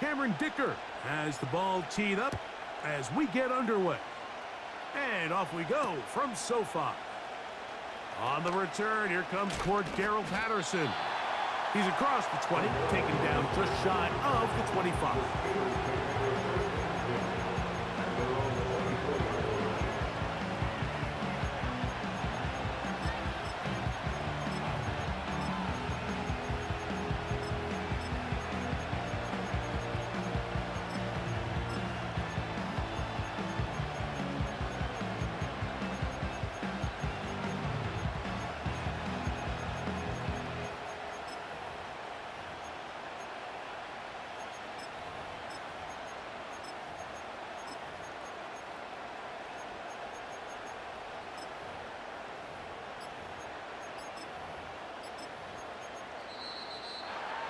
Cameron Dicker has the ball teed up as we get underway. And off we go from SoFi. On the return, here comes Cordero Patterson. He's across the 20, taken down just shy of the 25.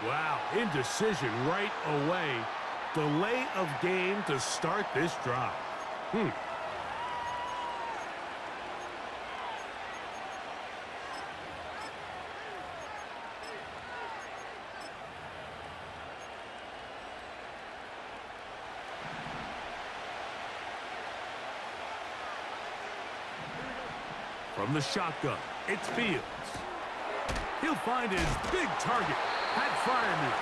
Wow, indecision right away. Delay of game to start this drive. From the shotgun, it's Fields. He'll find his big target. Had fire move.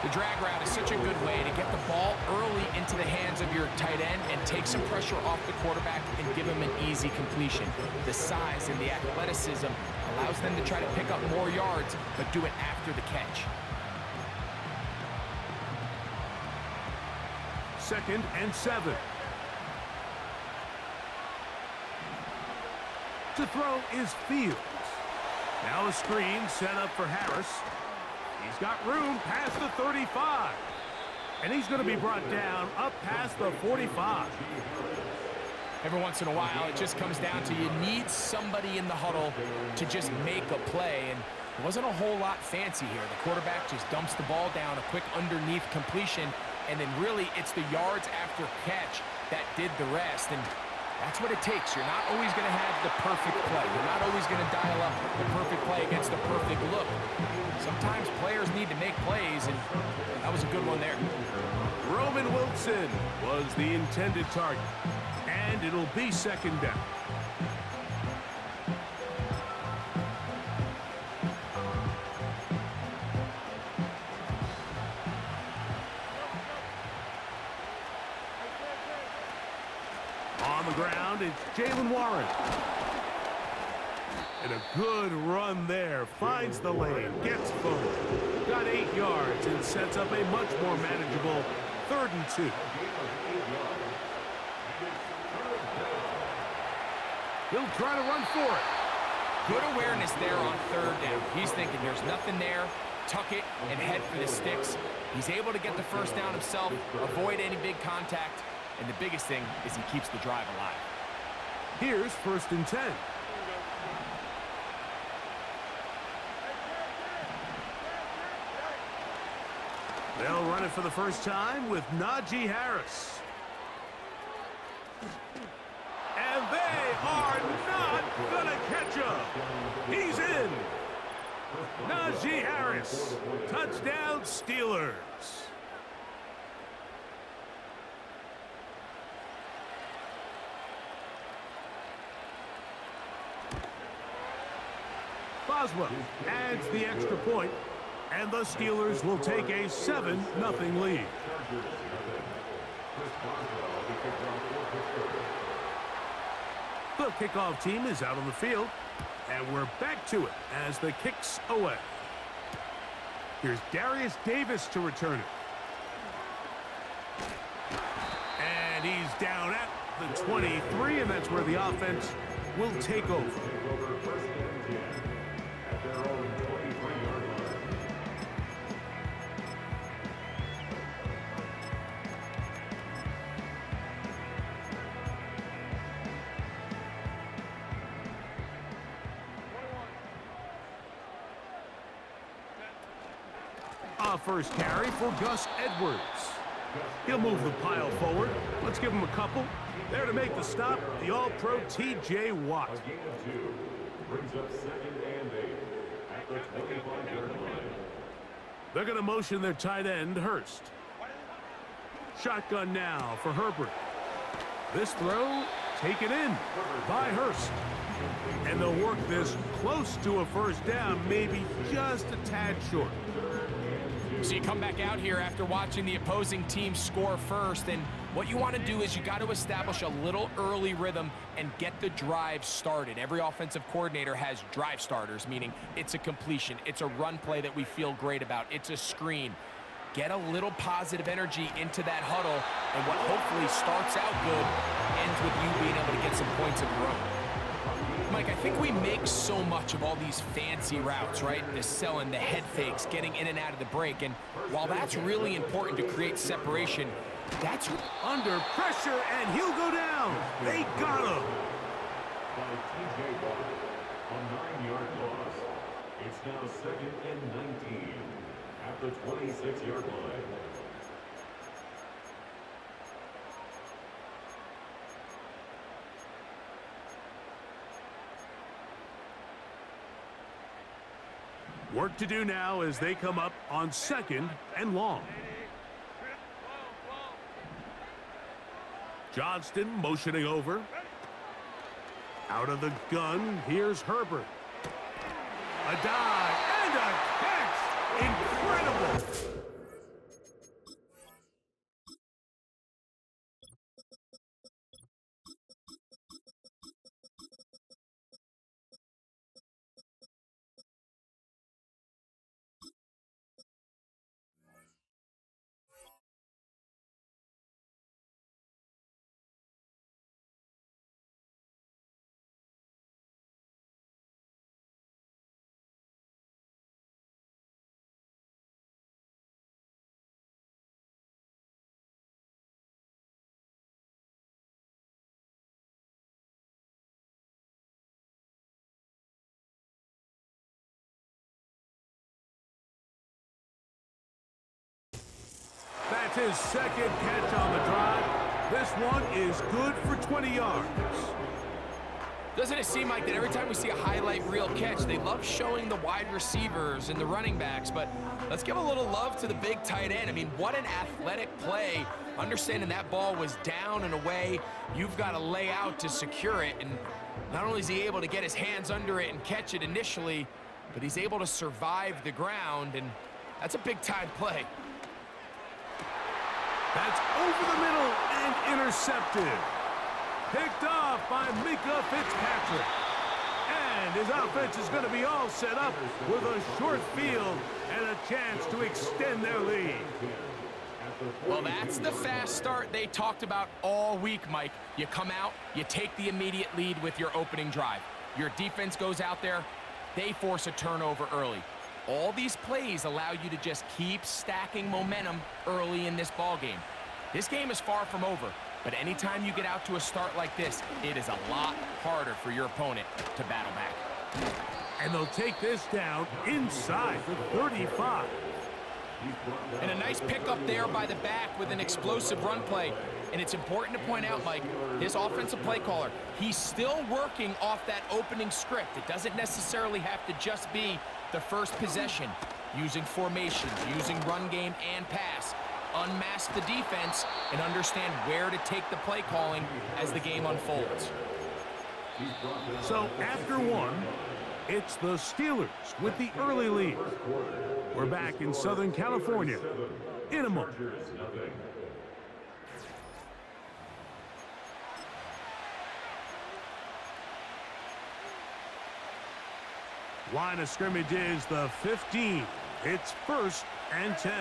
The drag route is such a good way to get the ball early into the hands of your tight end and take some pressure off the quarterback and give him an easy completion. The size and the athleticism allows them to try to pick up more yards, but do it after the catch. 2nd and 7. To throw is Fields. Now a screen set up for Harris. He's got room past the 35. And he's going to be brought down up past the 45. Every once in a while, it just comes down to you need somebody in the huddle to just make a play. And it wasn't a whole lot fancy here. The quarterback just dumps the ball down, a quick underneath completion, and then really it's the yards after catch that did the rest. And that's what it takes. You're not always going to have the perfect play. You're not always going to dial up the perfect play against the perfect look. Sometimes players need to make plays, and that was a good one there. Roman Wilson was the intended target, and it'll be 2nd down. On the ground, it's Jaylen Warren. And a good run there. Finds the lane. Gets forward. Got 8 yards and sets up a much more manageable 3rd and 2. He'll try to run for it. Good awareness there on 3rd down. He's thinking there's nothing there. Tuck it and head for the sticks. He's able to get the 1st down himself, avoid any big contact, and the biggest thing is he keeps the drive alive. Here's 1st and 10. They'll run it for the first time with Najee Harris. And they are not going to catch him. He's in. Najee Harris. Touchdown, Steelers. Boswell adds the extra point. And the Steelers will take a 7-0 lead. The kickoff team is out on the field. And we're back to it as the kick's away. Here's Darius Davis to return it. And he's down at the 23, and that's where the offense will take over. First carry for Gus Edwards. He'll move the pile forward. Let's give him a couple. There to make the stop, the All-Pro T.J. Watt. They're going to motion their tight end, Hurst. Shotgun now for Herbert. This throw taken in by Hurst. And they'll work this close to a first down, maybe just a tad short. So you come back out here after watching the opposing team score first, and what you want to do is you got to establish a little early rhythm and get the drive started. Every offensive coordinator has drive starters, meaning it's a completion, it's a run play that we feel great about, it's a screen. Get a little positive energy into that huddle, and what hopefully starts out good ends with you being able to get some points of your own. Mike, I think we make so much of all these fancy routes, right? The selling, the head fakes, getting in and out of the break. And while that's really important to create separation, that's under pressure, and he'll go down. They got him. By TJ Watt, a 9-yard loss. It's now 2nd and 19 at the 26-yard line. Work to do now as they come up on 2nd and long. Johnston motioning over. Out of the gun, here's Herbert. A dive and a catch! Incredible! That's his 2nd catch on the drive. This one is good for 20 yards. Doesn't it seem like that every time we see a highlight reel catch, they love showing the wide receivers and the running backs, but let's give a little love to the big tight end. I mean, what an athletic play. Understanding that ball was down and away, you've got to lay out to secure it, and not only is he able to get his hands under it and catch it initially, but he's able to survive the ground, and that's a big-time play. That's over the middle and intercepted. Picked off by Mika Fitzpatrick. And his offense is going to be all set up with a short field and a chance to extend their lead. Well, that's the fast start they talked about all week, Mike. You come out, you take the immediate lead with your opening drive. Your defense goes out there, they force a turnover early. All these plays allow you to just keep stacking momentum early in this ball game. This game is far from over, but anytime you get out to a start like this, it is a lot harder for your opponent to battle back. And they'll take this down inside the 35. And a nice pickup there by the back with an explosive run play. And it's important to point out, Mike, his offensive play caller, he's still working off that opening script. It doesn't necessarily have to just be the first possession, using formations, using run game and pass. Unmask the defense and understand where to take the play calling as the game unfolds. So after one, it's the Steelers with the early lead. We're back in Southern California in a moment. Line of scrimmage is the 15. It's 1st and 10.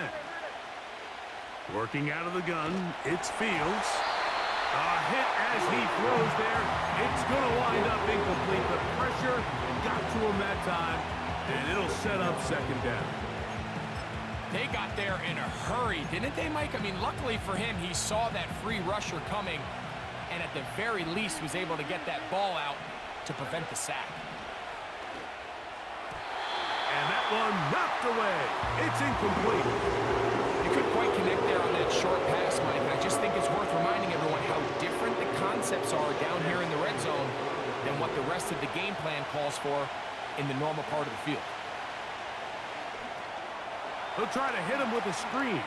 Working out of the gun, it's Fields. A hit as he throws there. It's going to wind up incomplete. The pressure got to him that time, and it'll set up 2nd down. They got there in a hurry, didn't they, Mike? I mean, luckily for him, he saw that free rusher coming, and at the very least was able to get that ball out to prevent the sack. And that one knocked away. It's incomplete. You couldn't quite connect there on that short pass, Mike. I just think it's worth reminding everyone how different the concepts are down here in the red zone than what the rest of the game plan calls for in the normal part of the field. He'll try to hit him with a screen.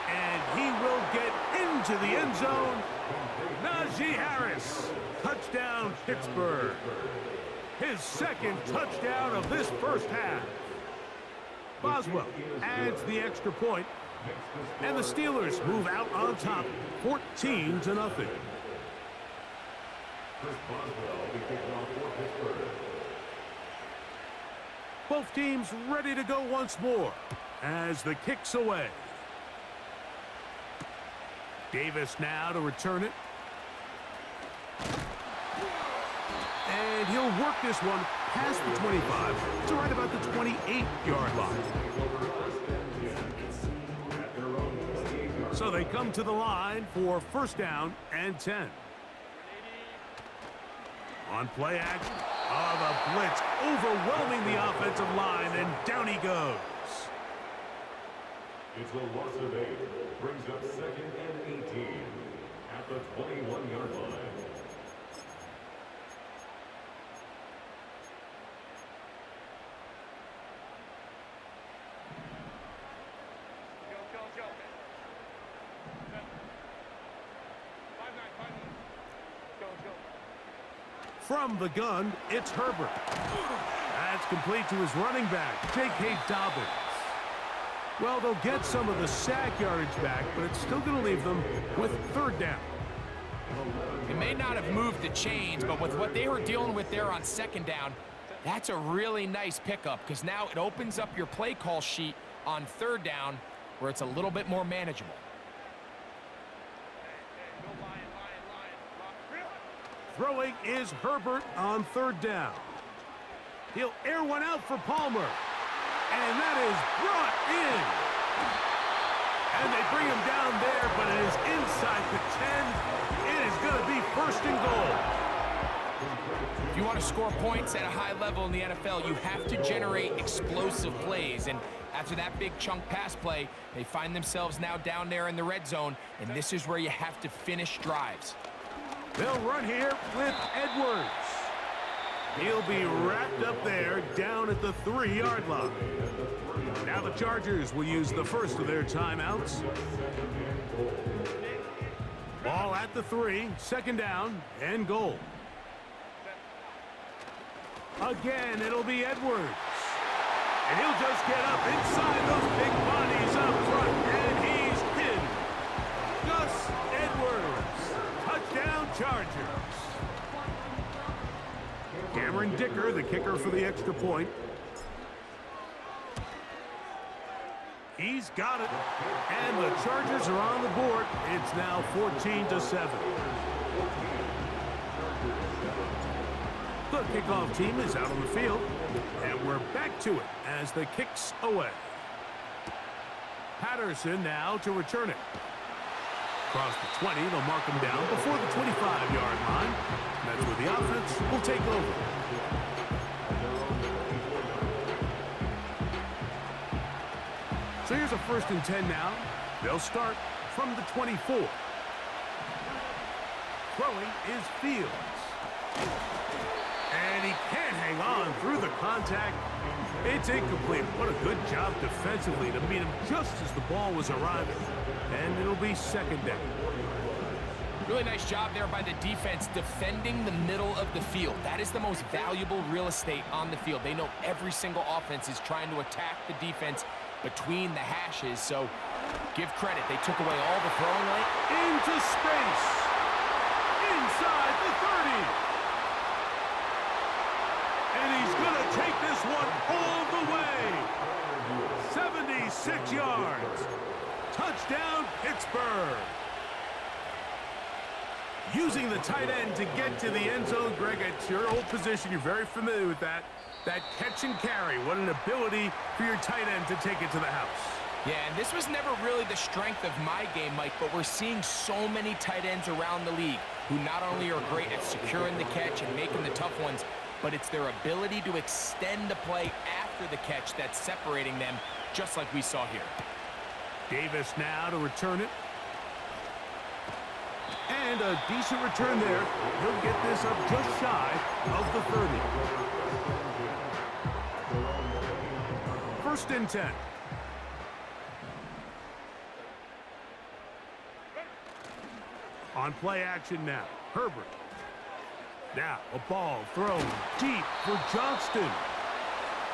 And he will get into the end zone. Najee Harris. Touchdown, Pittsburgh. His second touchdown of this first half. Boswell adds the extra point, and the Steelers move out on top, 14-0. Both teams ready to go once more as the kick's away. Davis now to return it. And he'll work this one past the 25 to right about the 28-yard line. So they come to the line for first down and 10. On play action. Oh, the blitz overwhelming the offensive line, and down he goes. It's a loss of 8. Brings up second and 18 at the 21-yard line. From the gun, it's Herbert. That's complete to his running back, J.K. Dobbins. Well, they'll get some of the sack yardage back, but it's still going to leave them with third down. They may not have moved the chains, but with what they were dealing with there on second down, that's a really nice pickup because now it opens up your play call sheet on third down where it's a little bit more manageable. Throwing is Herbert on third down. He'll air one out for Palmer. And that is brought in. And they bring him down there, but it is inside the 10. It is going to be first and goal. If you want to score points at a high level in the NFL, you have to generate explosive plays. And after that big chunk pass play, they find themselves now down there in the red zone. And this is where you have to finish drives. They'll run here with Edwards. He'll be wrapped up there down at the 3-yard line. Now the Chargers will use the first of their timeouts. Ball at the 3, second down and goal. Again, it'll be Edwards. And he'll just get up inside those big bodies up front, and he's in. Gus Edwards. Touchdown Chargers. Cameron Dicker, the kicker for the extra point. He's got it. And the Chargers are on the board. It's now 14-7. The kickoff team is out on the field. And we're back to it as the kick's away. Patterson now to return it. Across the 20, they'll mark him down before the 25-yard line. That's where the offense will take over. So here's a first and 10 now. They'll start from the 24. Throwing is Fields. And he can't hang on through the contact. It's incomplete. What a good job defensively to meet him just as the ball was arriving. And it'll be second down. Really nice job there by the defense defending the middle of the field. That is the most valuable real estate on the field. They know every single offense is trying to attack the defense between the hashes. So give credit. They took away all the throwing lane. Into space. Inside the 30. And he's going to take this one all the way. 76 yards. Touchdown, Pittsburgh. Using the tight end to get to the end zone, Greg, it's your old position. You're very familiar with that. That catch and carry. What an ability for your tight end to take it to the house. Yeah, and this was never really the strength of my game, Mike, but we're seeing so many tight ends around the league who not only are great at securing the catch and making the tough ones, but it's their ability to extend the play after the catch that's separating them, just like we saw here. Davis now to return it. And a decent return there. He'll get this up just shy of the 30. First and 10. On play action now, Herbert. Now a ball thrown deep for Johnston.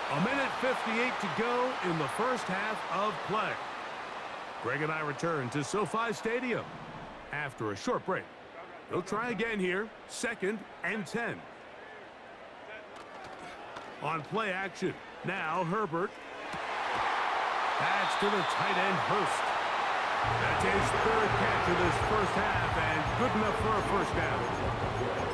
1:58 to go in the first half of play. Greg and I return to SoFi Stadium after a short break. They'll try again here, 2nd and 10. On play action, now Herbert. That's to the tight end, Hurst. That's his 3rd catch of this first half, and good enough for a first down.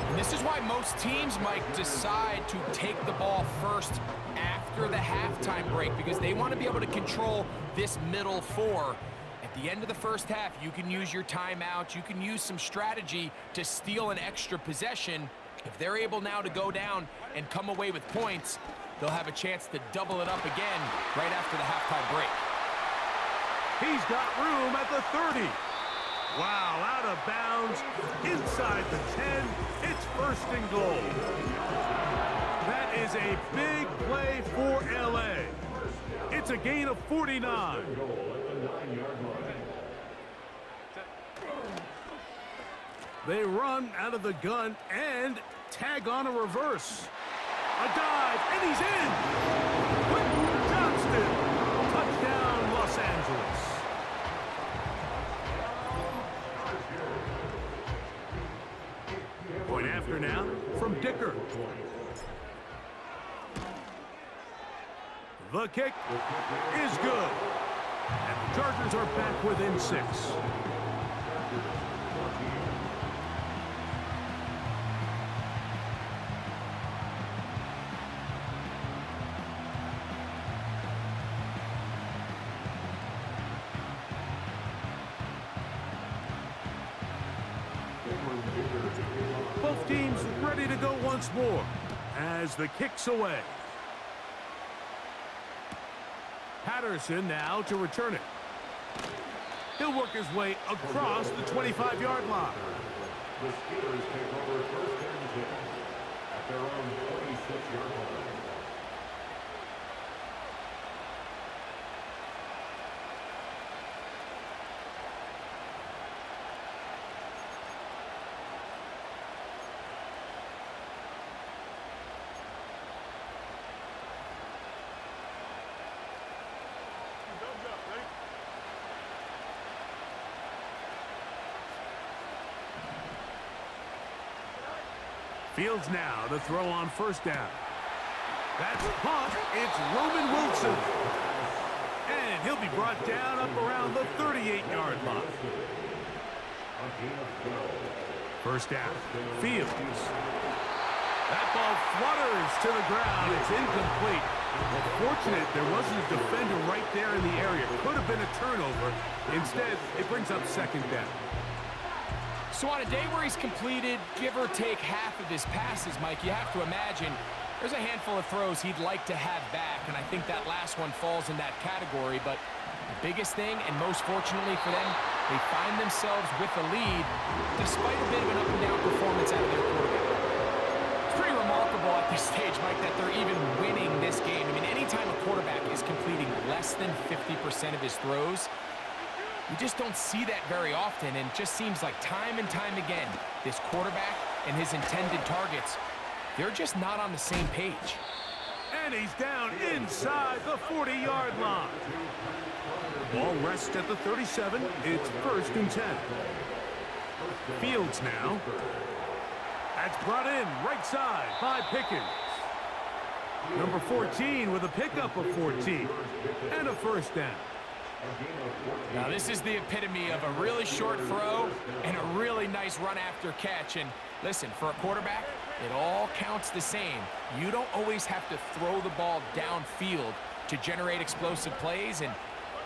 And this is why most teams, Mike, decide to take the ball first after the halftime break, because they want to be able to control this middle 4. At the end of the first half, you can use your timeout, you can use some strategy to steal an extra possession. If they're able now to go down and come away with points, they'll have a chance to double it up again right after the halftime break. He's got room at the 30. Wow, out of bounds, inside the 10. It's 1st and goal. That is a big play for LA. It's a gain of 49. They run out of the gun and tag on a reverse. A dive, and he's in. Quentin Johnston. Touchdown, Los Angeles. Point after now from Dicker. The kick is good. And the Chargers are back within 6. Both teams ready to go once more as the kick's away. Patterson now to return it. He'll work his way across the 25-yard line. The Steelers take over 1st and 10 at their own 26-yard line. Fields now to throw on 1st down. That's caught. It's Roman Wilson. And he'll be brought down up around the 38-yard line. 1st down. Fields. That ball flutters to the ground. It's incomplete. Well, fortunate there wasn't a defender right there in the area. Could have been a turnover. Instead, it brings up 2nd down. So on a day where he's completed, give or take half of his passes, Mike, you have to imagine there's a handful of throws he'd like to have back, and I think that last one falls in that category. But the biggest thing, and most fortunately for them, they find themselves with the lead despite a bit of an up-and-down performance out of their quarterback. It's pretty remarkable at this stage, Mike, that they're even winning this game. I mean, anytime a quarterback is completing less than 50% of his throws, you just don't see that very often, and it just seems like time and time again, this quarterback and his intended targets, they're just not on the same page. And he's down inside the 40-yard line. Ball rests at the 37. It's 1st and 10. Fields now. That's brought in right side by Pickens. Number 14 with a pickup of 14 and a 1st down. Now this is the epitome of a really short throw and a really nice run after catch. And listen, for a quarterback, it all counts the same. You don't always have to throw the ball downfield to generate explosive plays, and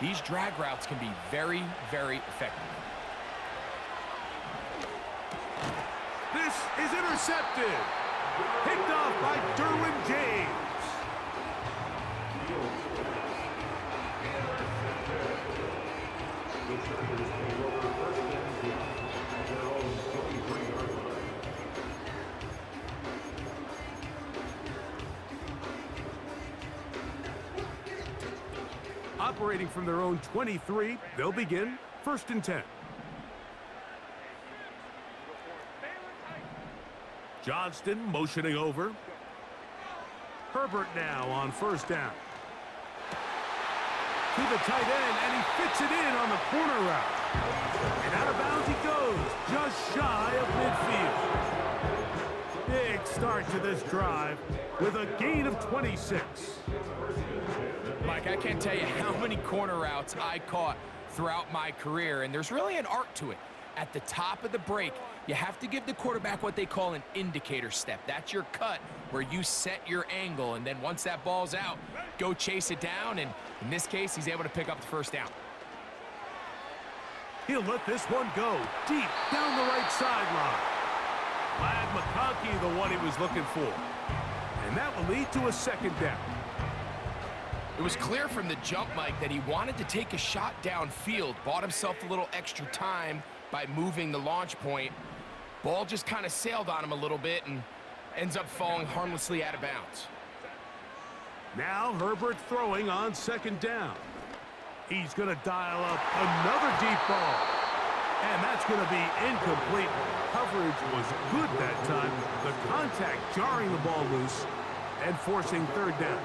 these drag routes can be very, very effective. This is intercepted. Picked off by Derwin James. Operating from their own 23, they'll begin 1st and 10. Johnston motioning over. Herbert now on first down. To the tight end, and he fits it in on the corner route. And out of bounds he goes, just shy of midfield. Big start to this drive with a gain of 26. Mike, I can't tell you how many corner routes I caught throughout my career, and there's really an art to it. At the top of the break, you have to give the quarterback what they call an indicator step. That's your cut where you set your angle, and then once that ball's out, go chase it down, and in this case, he's able to pick up the first down. He'll let this one go deep down the right sideline. Glad McConkey the one he was looking for. And that will lead to a second down. It was clear from the jump, Mike, that he wanted to take a shot downfield, bought himself a little extra time by moving the launch point. Ball just kind of sailed on him a little bit and ends up falling harmlessly out of bounds. Now Herbert throwing on second down. He's going to dial up another deep ball. And that's going to be incomplete. Coverage was good that time. The contact jarring the ball loose and forcing third down.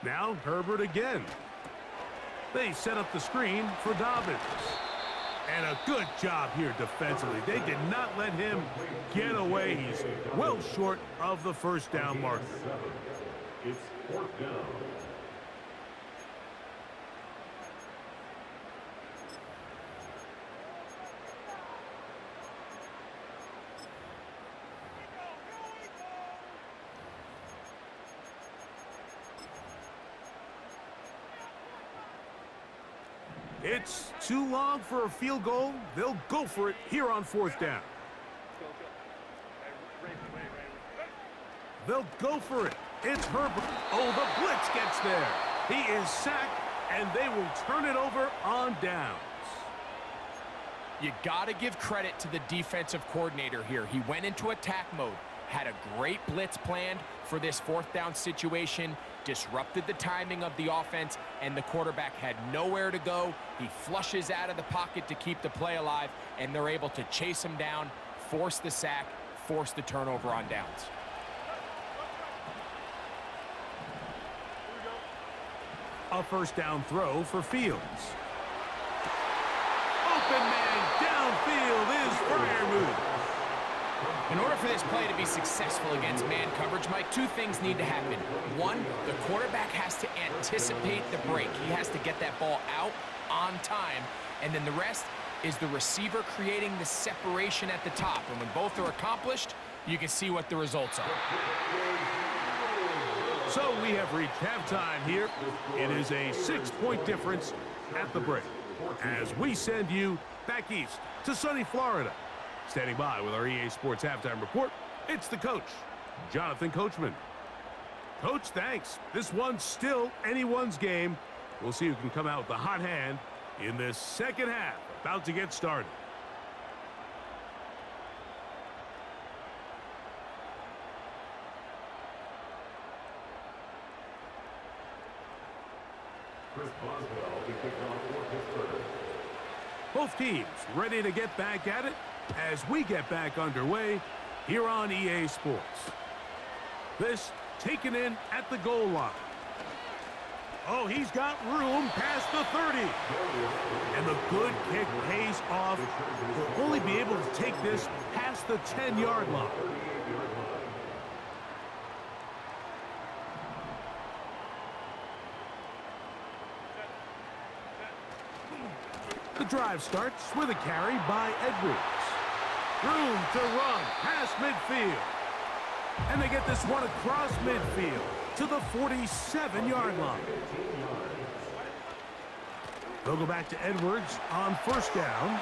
Now Herbert again. They set up the screen for Dobbins. And a good job here defensively. They did not let him get away. He's well short of the first down marker. It's fourth down. It's too long for a field goal. They'll go for it here on fourth down. They'll go for it. It's Herbert. Oh, the blitz gets there. He is sacked, and they will turn it over on downs. You got to give credit to the defensive coordinator here. He went into attack mode, had a great blitz planned for this fourth down situation, disrupted the timing of the offense, and the quarterback had nowhere to go. He flushes out of the pocket to keep the play alive, and they're able to chase him down, force the sack, force the turnover on downs. A first down throw for Fields. Open man downfield is Freiermuth. In order for this play to be successful against man coverage, Mike, two things need to happen. One, the quarterback has to anticipate the break. He has to get that ball out on time. And then the rest is the receiver creating the separation at the top. And when both are accomplished, you can see what the results are. So we have reached halftime here. It is a 6-point difference at the break. As we send you back east to sunny Florida. Standing by with our EA Sports Halftime Report, it's the coach, Jonathan Coachman. Coach, thanks. This one's still anyone's game. We'll see who can come out with the hot hand in this second half. About to get started. Chris Boswell is kicked off for Pittsburgh. Both teams ready to get back at it as we get back underway here on EA Sports. This taken in at the goal line. Oh, he's got room past the 30. And the good kick pays off. He'll only be able to take this past the 10-yard line. The drive starts with a carry by Edwards. Room to run past midfield. And they get this one across midfield to the 47-yard line. They'll go back to Edwards on first down.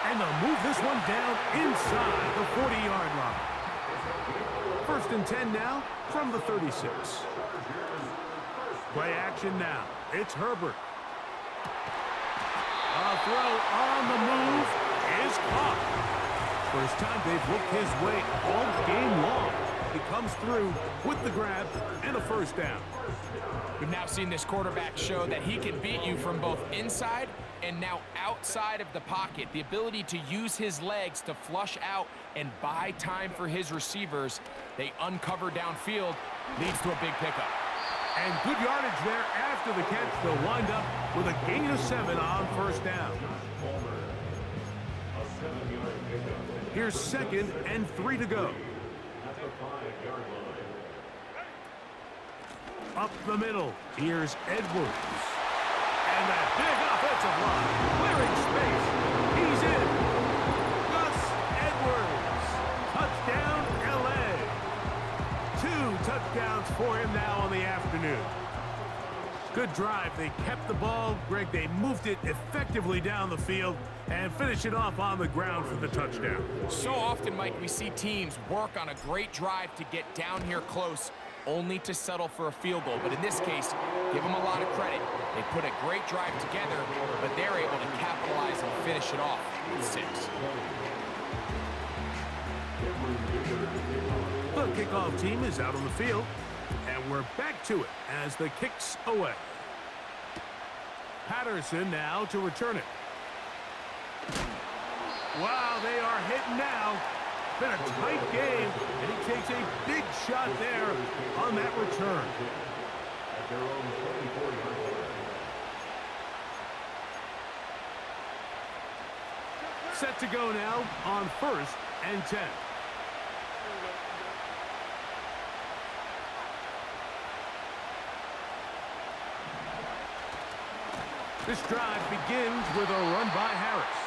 And they'll move this one down inside the 40-yard line. First and 10 now from the 36. Play action now. It's Herbert. A throw on the move is caught. First time they've looked his way all game long. He comes through with the grab and a first down. We've now seen this quarterback show that he can beat you from both inside And now outside of the pocket, the ability to use his legs to flush out and buy time for his receivers. They uncover downfield, leads to a big pickup. And good yardage there after the catch. They'll wind up with a gain of 7 on first down. Here's 2nd and 3 to go. Up the middle, here's Edwards. And that big offensive line, clearing space. He's in. Gus Edwards. Touchdown, L.A. 2 touchdowns for him now on the afternoon. Good drive. They kept the ball. Greg, they moved it effectively down the field and finish it off on the ground for the touchdown. So often, Mike, we see teams work on a great drive to get down here close, only to settle for a field goal. But in this case, give them a lot of credit. They put a great drive together, but they're able to capitalize and finish it off with 6. The kickoff team is out on the field, and we're back to it as the kick's away. Patterson now to return it. Wow, they are hitting now. Been a tight game, and he takes a big shot there on that return. Set to go now on 1st and 10. This drive begins with a run by Harris.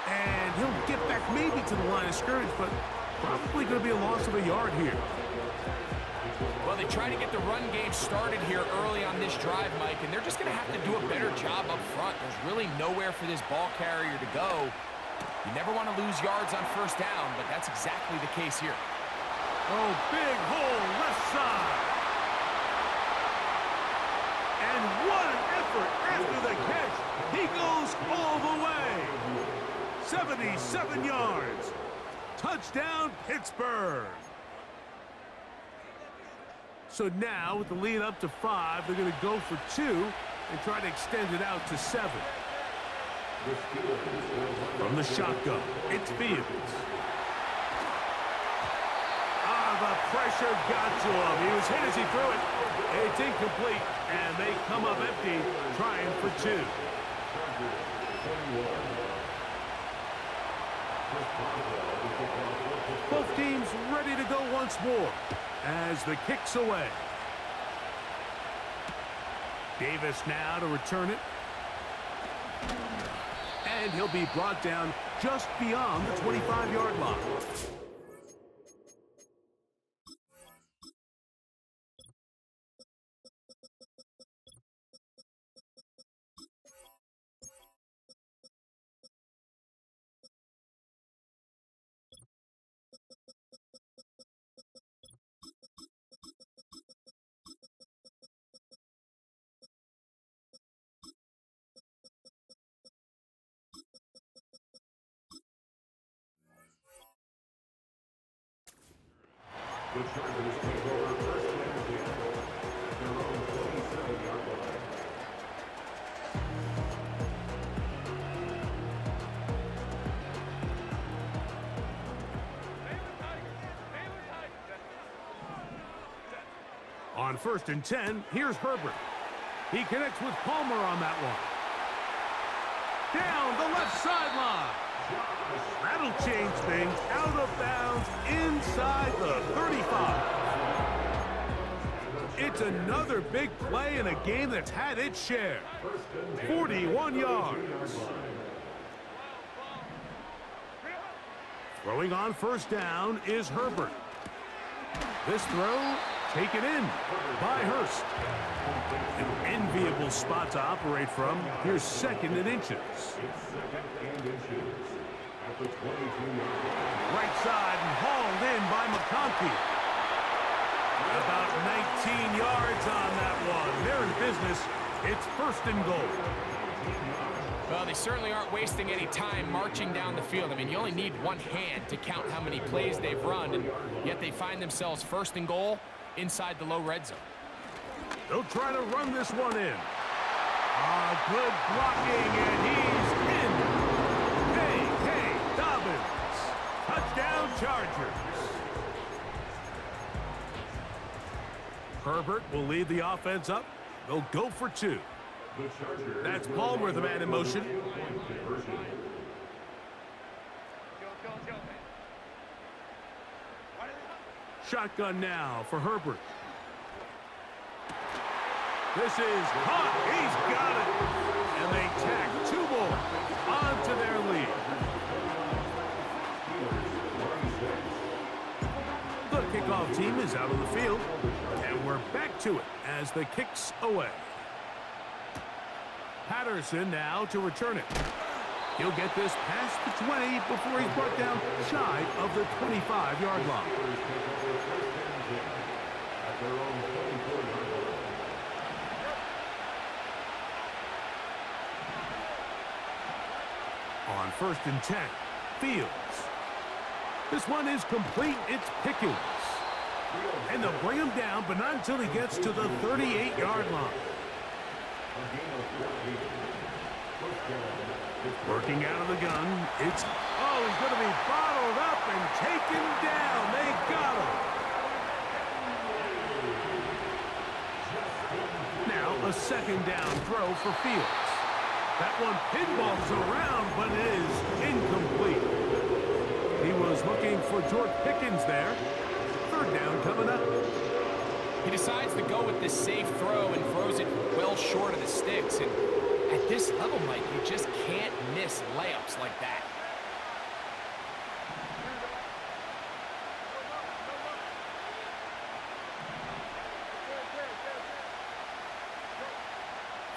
And he'll get back maybe to the line of scrimmage, but probably going to be a loss of a yard here. Well, they try to get the run game started here early on this drive, Mike, and they're just going to have to do a better job up front. There's really nowhere for this ball carrier to go. You never want to lose yards on first down, but that's exactly the case here. Oh, big hole left side. And what an effort after the catch. He goes all the way. 77 yards. Touchdown, Pittsburgh. So now, with the lead up to 5, they're going to go for 2 and try to extend it out to 7. From the shotgun, it's Fields. The pressure got to him. He was hit as he threw it. It's incomplete, and they come up empty, trying for 2. Both teams ready to go once more as the kick's away. Davis now to return it. And he'll be brought down just beyond the 25-yard line. The Chargers take over first and 10. Their own 27-yard line. On 1st and 10, here's Herbert. He connects with Palmer on that one. Down the left sideline. That'll change things. Out of bounds inside the 35. It's another big play in a game that's had its share. 41 yards. Throwing on 1st down is Herbert. This throw taken in by Hurst. An enviable spot to operate from. Here's 2nd and inches. It's 2nd and inches. At the 22-yard line. Right side and hauled in by McConkey. About 19 yards on that one. They're in business. It's 1st and goal. Well, they certainly aren't wasting any time marching down the field. I mean, you only need one hand to count how many plays they've run, and yet they find themselves 1st and goal inside the low red zone. They'll try to run this one in. Good blocking, and he's in. Hey, Dobbins. Touchdown, Chargers. Herbert will lead the offense up. They'll go for two. That's Palmer, the man in motion. Shotgun now for Herbert. This is caught. He's got it. And they tack two more onto their lead. The kickoff team is out on the field. And we're back to it as the kick's away. Patterson now to return it. He'll get this past the 20 before he's brought down shy of the 25-yard line. On 1st and 10, Fields. This one is complete. It's Pickens. And they'll bring him down, but not until he gets to the 38-yard line. Working out of the gun. He's going to be bottled up and taken down. They got him. Now a 2nd down throw for Fields. That one pinballs around, but is incomplete. He was looking for George Pickens there. 3rd down coming up. He decides to go with this safe throw and throws it well short of the sticks. And at this level, Mike, you just can't miss layups like that.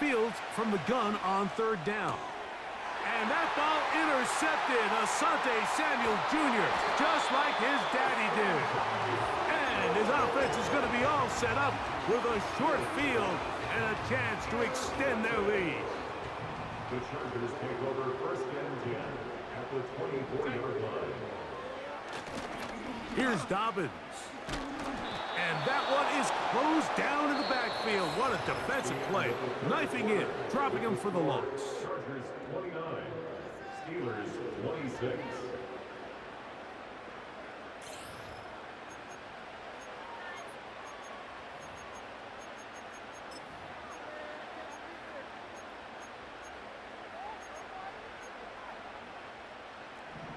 Fields from the gun on 3rd down. And that ball intercepted. Asante Samuel Jr., just like his daddy did. And his offense is going to be all set up with a short field and a chance to extend their lead. The Chargers take over 1st and 10 at the 24-yard line. Here's Dobbins. And that one is closed down in the backfield. What a defensive play. Knifing in, dropping him for the loss. Chargers 29, Steelers 26.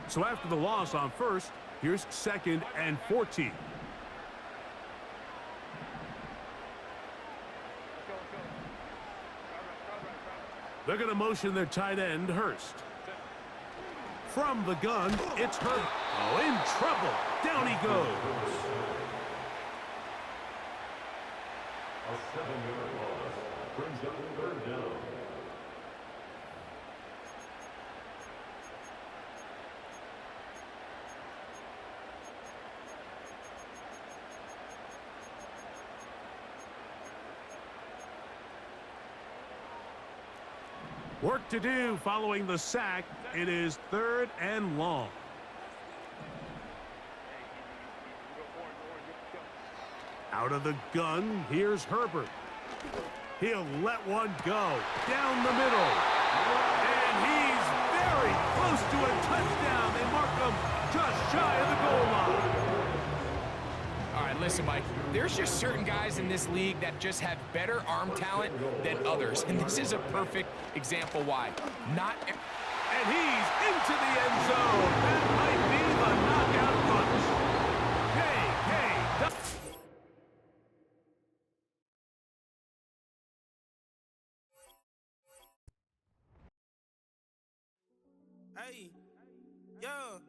So after the loss on 1st, here's 2nd and 14. They're going to motion their tight end, Hurst. From the gun, it's Hurst. Oh, in trouble. Down he goes. A 7-yard loss brings up 3rd down. Work to do following the sack. It is 3rd and long. Out of the gun, here's Herbert. He'll let one go down the middle. And he's very close to a touchdown. They mark him just shy of the goal line. All right, listen, Mike, there's just certain guys in this league that just have better arm talent than others, and this is a perfect example why. And he's into the end zone. That might be the knockout punch. Hey, yo.